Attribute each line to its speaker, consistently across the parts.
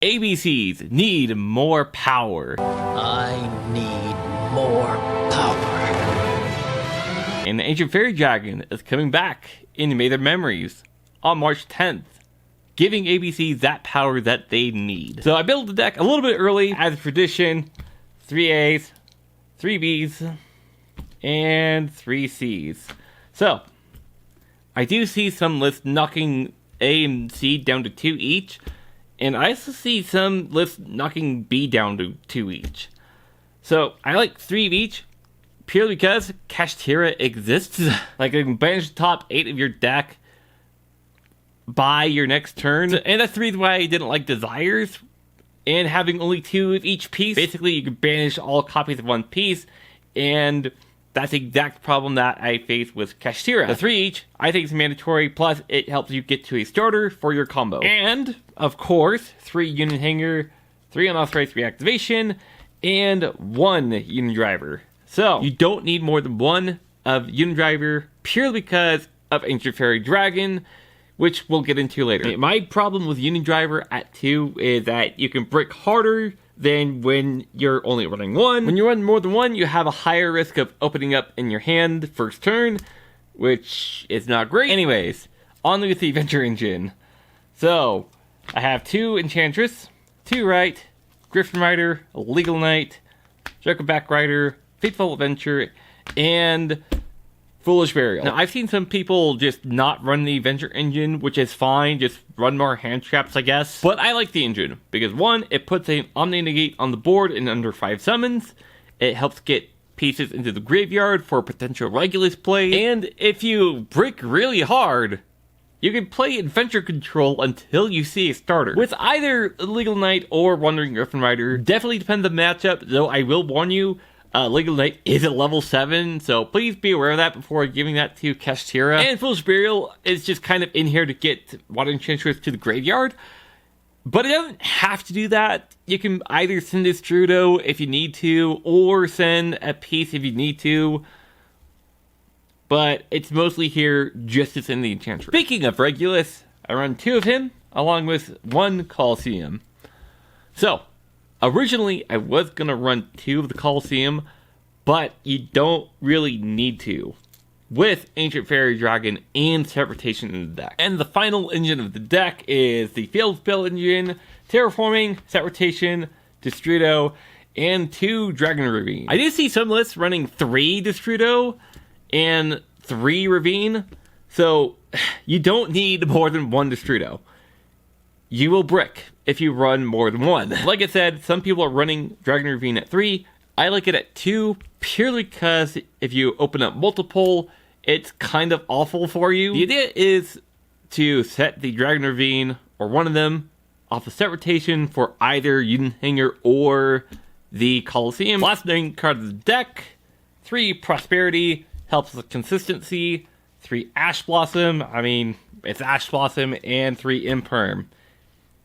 Speaker 1: ABCs need more power.
Speaker 2: I need more power.
Speaker 1: And the Ancient Fairy Dragon is coming back in May Their Memories on March 10th, giving ABCs that power that they need. So I built the deck a little bit early, as tradition. 3 A's, 3 B's, and 3 C's. So, I do see some lists knocking A and C down to 2 each, and I also see some lists knocking B down to 2 each. So, I like 3 of each, purely because Kashtira exists. Like, you can banish the top 8 of your deck by your next turn. And that's the reason why I didn't like Desires, and having only 2 of each piece. Basically, you can banish all copies of one piece, and that's the exact problem that I face with Kashtira. The 3 each, I think is mandatory, plus it helps you get to a starter for your combo. And, of course, 3 Unit Hanger, 3 Unauthorized Reactivation, and 1 Unit Driver. So, you don't need more than 1 of Unit Driver, purely because of Ancient Fairy Dragon, which we'll get into later. My problem with Unit Driver at 2 is that you can brick harder than when you're only running 1. When you run more than 1, you have a higher risk of opening up in your hand first turn, which is not great. Anyways, on with the Adventure Engine. So, I have 2 Enchantress, 2 Right, Griffin Rider, Legal Knight, Jokerback Rider, Fateful Adventure, and Foolish Burial. Now, I've seen some people just not run the Adventure Engine, which is fine, just run more hand traps, I guess. But I like the engine, because 1, it puts an Omni Negate on the board in under 5 summons, it helps get pieces into the graveyard for potential Regulus play, and if you brick really hard, you can play Adventure Control until you see a starter. With either Legal Knight or Wandering Griffin Rider, definitely depends on the matchup, though I will warn you, Legal Knight is at level 7, so please be aware of that before giving that to Kashtira. And Foolish Burial is just kind of in here to get Water Enchantress to the graveyard, but it doesn't have to do that. You can either send a Strudo if you need to, or send a piece if you need to, but it's mostly here just to send the Enchantress. Speaking of Regulus, I run 2 of him, along with 1 Colosseum. So, originally, I was going to run 2 of the Colosseum, but you don't really need to, with Ancient Fairy Dragon and Set Rotation in the deck. And the final engine of the deck is the Field Spell Engine, Terraforming, Set Rotation, Destrudo, and 2 Dragon Ravine. I do see some lists running 3 Destrudo and 3 Ravine, so you don't need more than 1 Destrudo. You will brick if you run more than 1. Like I said, some people are running Dragon Ravine at 3. I like it at 2, purely because if you open up multiple, it's kind of awful for you. The idea is to set the Dragon Ravine, or one of them, off a set rotation for either Unit Hanger or the Colosseum. Last name card of the deck, 3 Prosperity, helps with consistency, 3 Ash Blossom, I mean, it's Ash Blossom, and 3 Imperm.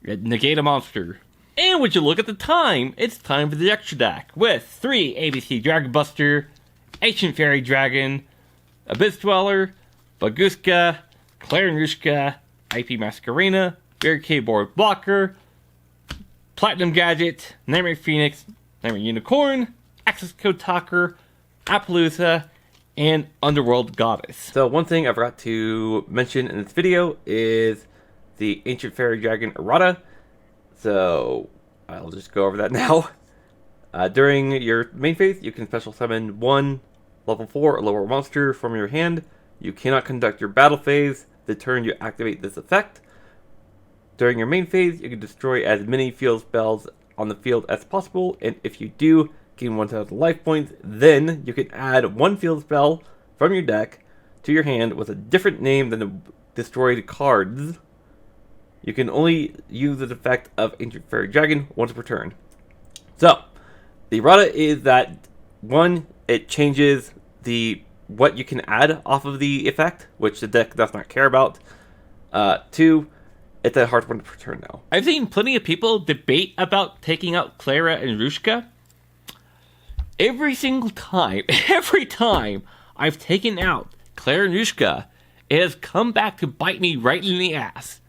Speaker 1: Negate a monster. And would you look at the time, it's time for the extra deck, with 3 ABC Dragon Buster, Ancient Fairy Dragon, Abyss Dweller, Baguska, Clarinushka, IP Masquerena, Barricade Board Blocker, Platinum Gadget, Nightmare Phoenix, Nightmare Unicorn, Access Code Talker, Appaloosa, and Underworld Goddess. So one thing I forgot to mention in this video is the Ancient Fairy Dragon errata. So I'll just go over that now. During your main phase, you can special summon 1 level 4 or lower monster from your hand. You cannot conduct your battle phase the turn you activate this effect. During your main phase, you can destroy as many field spells on the field as possible, and if you do, gain 1,000 life points. Then you can add 1 field spell from your deck to your hand with a different name than the destroyed cards. You can only use the effect of Ancient Fairy Dragon once per turn. So, the errata is that 1, it changes what you can add off of the effect, which the deck does not care about. 2, it's a hard one per turn now. I've seen plenty of people debate about taking out Clara and Rushka. Every single time, every time I've taken out Clara and Rushka, it has come back to bite me right in the ass.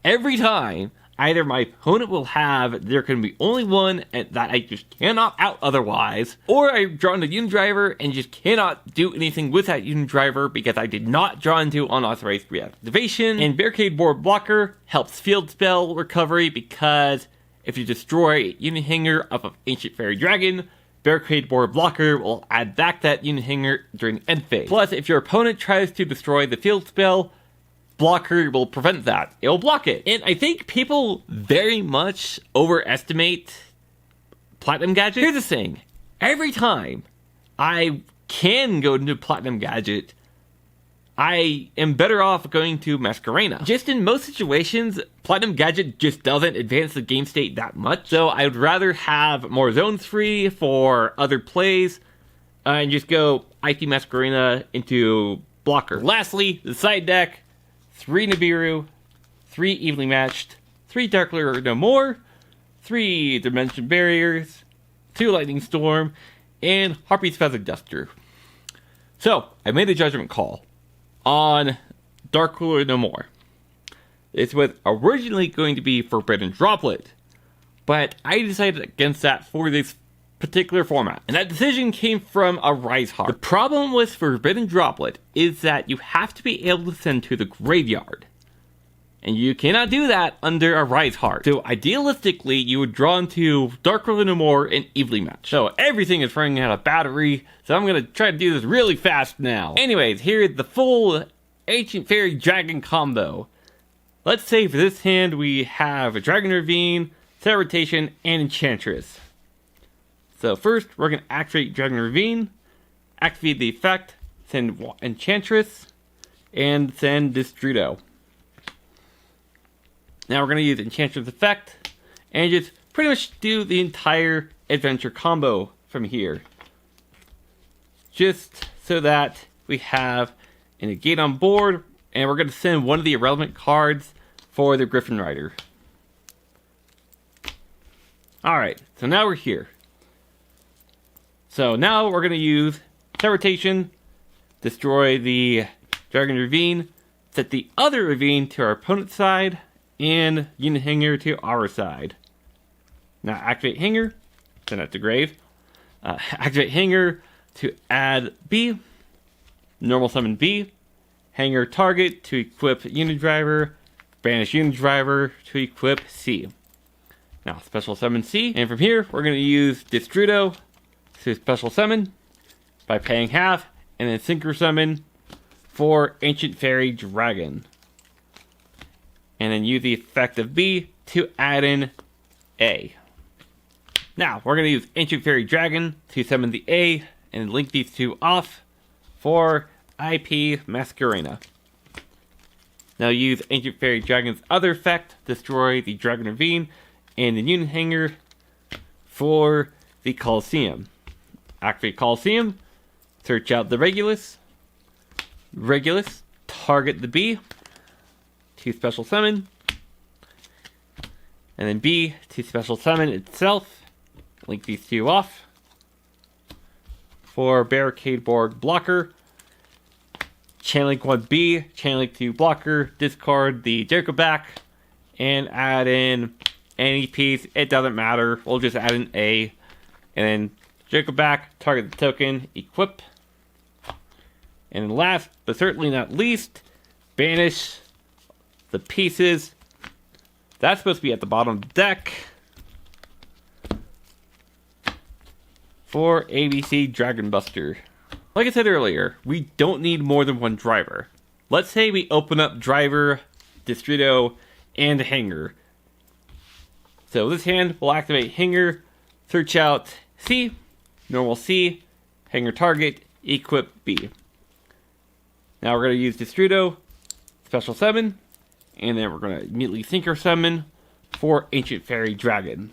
Speaker 1: Every time either my opponent will have, there can be only one and that I just cannot out otherwise, or I've drawn a Unidriver and just cannot do anything with that Unidriver because I did not draw into unauthorized reactivation. And Barricade Board Blocker helps field spell recovery because if you destroy Unit Hanger of an Ancient Fairy Dragon, Barricade Board Blocker will add back that Unit Hanger during end phase. Plus, if your opponent tries to destroy the field spell, Blocker will prevent that. It will block it. And I think people very much overestimate Platinum Gadget. Here's the thing. Every time I can go into Platinum Gadget, I am better off going to Masquerena. Just in most situations, Platinum Gadget just doesn't advance the game state that much, so I would rather have more zones free for other plays, and just go IP Masquerena into Blocker. Lastly, the side deck, 3 Nibiru, 3 Evenly Matched, 3 Darkler No More, 3 Dimension Barriers, 2 Lightning Storm, and Harpy's Feather Duster. So, I made a judgment call on Dark Ruler No More. This was originally going to be Forbidden Droplet, but I decided against that for this particular format, and that decision came from a Rise Heart. The problem with Forbidden Droplet is that you have to be able to send to the graveyard, and you cannot do that under a Rise Heart. So idealistically, you would draw into Dark Ruler No More and Evenly Match. So everything is running out of battery, so I'm gonna try to do this really fast now. Anyways, here's the full Ancient Fairy Dragon combo. Let's say for this hand we have a Dragon Ravine, Set Rotation, and Enchantress. So first, we're gonna activate Dragon Ravine, activate the effect, send Enchantress, and send Destrudo. Now we're going to use Enchantress effect, and just pretty much do the entire adventure combo from here. Just so that we have a negate on board, and we're going to send one of the irrelevant cards for the Griffin Rider. Alright, so now we're here. So now we're going to use Set Rotation, destroy the Dragon Ravine, set the other Ravine to our opponent's side, and Unit Hanger to our side. Now activate Hanger, send that to grave. Activate Hanger to add B, normal summon B, Hanger target to equip Unidriver, banish Unidriver to equip C. Now special summon C, and from here we're going to use Destrudo to special summon by paying half, and then synchro summon for Ancient Fairy Dragon. And then use the effect of B to add in A. Now, we're going to use Ancient Fairy Dragon to summon the A and link these two off for IP Masquerena. Now use Ancient Fairy Dragon's other effect, destroy the Dragon Ravine and the Unit Hanger for the Colosseum. Activate Colosseum, search out the Regulus, target the B, to special summon, and then B to special summon itself. Link these two off for Barricade Board Blocker. Chain link 1B, chain link 2 Blocker, discard the Jericho back, and add in any piece. It doesn't matter. We'll just add an A, and then Jericho back, target the token, equip, and last but certainly not least, banish the pieces. That's supposed to be at the bottom of the deck for ABC Dragon Buster. Like I said earlier, we don't need more than one driver. Let's say we open up Driver, Destrudo, and Hanger. So this hand will activate Hanger, search out C, normal C, Hanger target, equip B. Now we're going to use Destrudo, special summon, and then we're going to immediately synchro summon for Ancient Fairy Dragon.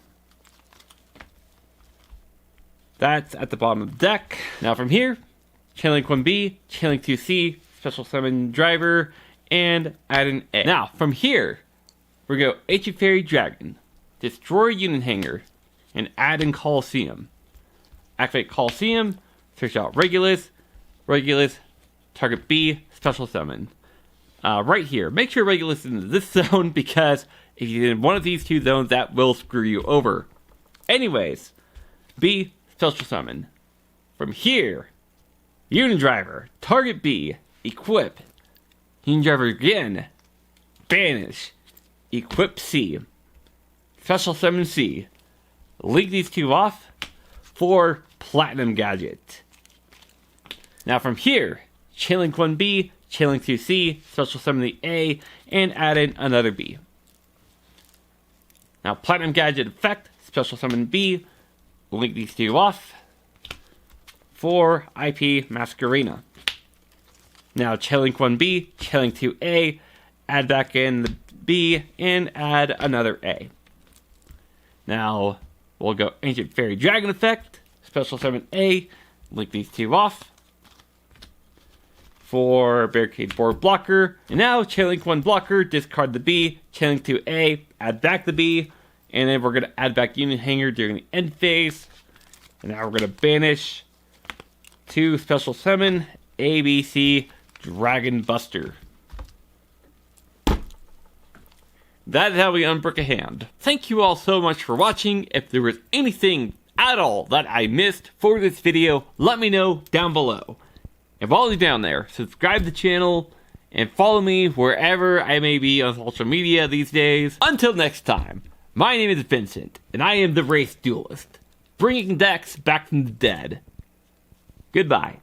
Speaker 1: That's at the bottom of the deck. Now from here, chain link 1B, chain link 2C, special summon Driver, and add an A. Now from here, we go Ancient Fairy Dragon, destroy Unit Hanger, and add in Colosseum. Activate Colosseum, search out Regulus, target B, special summon. right here. Make sure you listen to this zone, because if you in one of these two zones, that will screw you over. Anyways, B, special summon. From here, Unit Driver, target B, equip. Unit Driver again, banish, equip C. Special summon C. Link these two off for Platinum Gadget. Now from here, chain link 1B, chain link 2C, special summon the A, and add in another B. Now Platinum Gadget effect, special summon B, link these two off for IP Masquerena. Now chain link 1B, chain link 2A, add back in the B, and add another A. Now we'll go Ancient Fairy Dragon effect, special summon A, link these two off for Barricade Board Blocker. And now chain link 1 blocker, discard the B, chain link 2A, add back the B, and then we're going to add back Unit Hanger during the end phase. And now we're going to banish 2 special summon ABC Dragon Buster. That is how we unbrick a hand. Thank you all so much for watching. If there was anything at all that I missed for this video, let me know down below. And while you're down there, subscribe to the channel and follow me wherever I may be on social media these days. Until next time, my name is Vincent, and I am the Race Duelist, bringing decks back from the dead. Goodbye.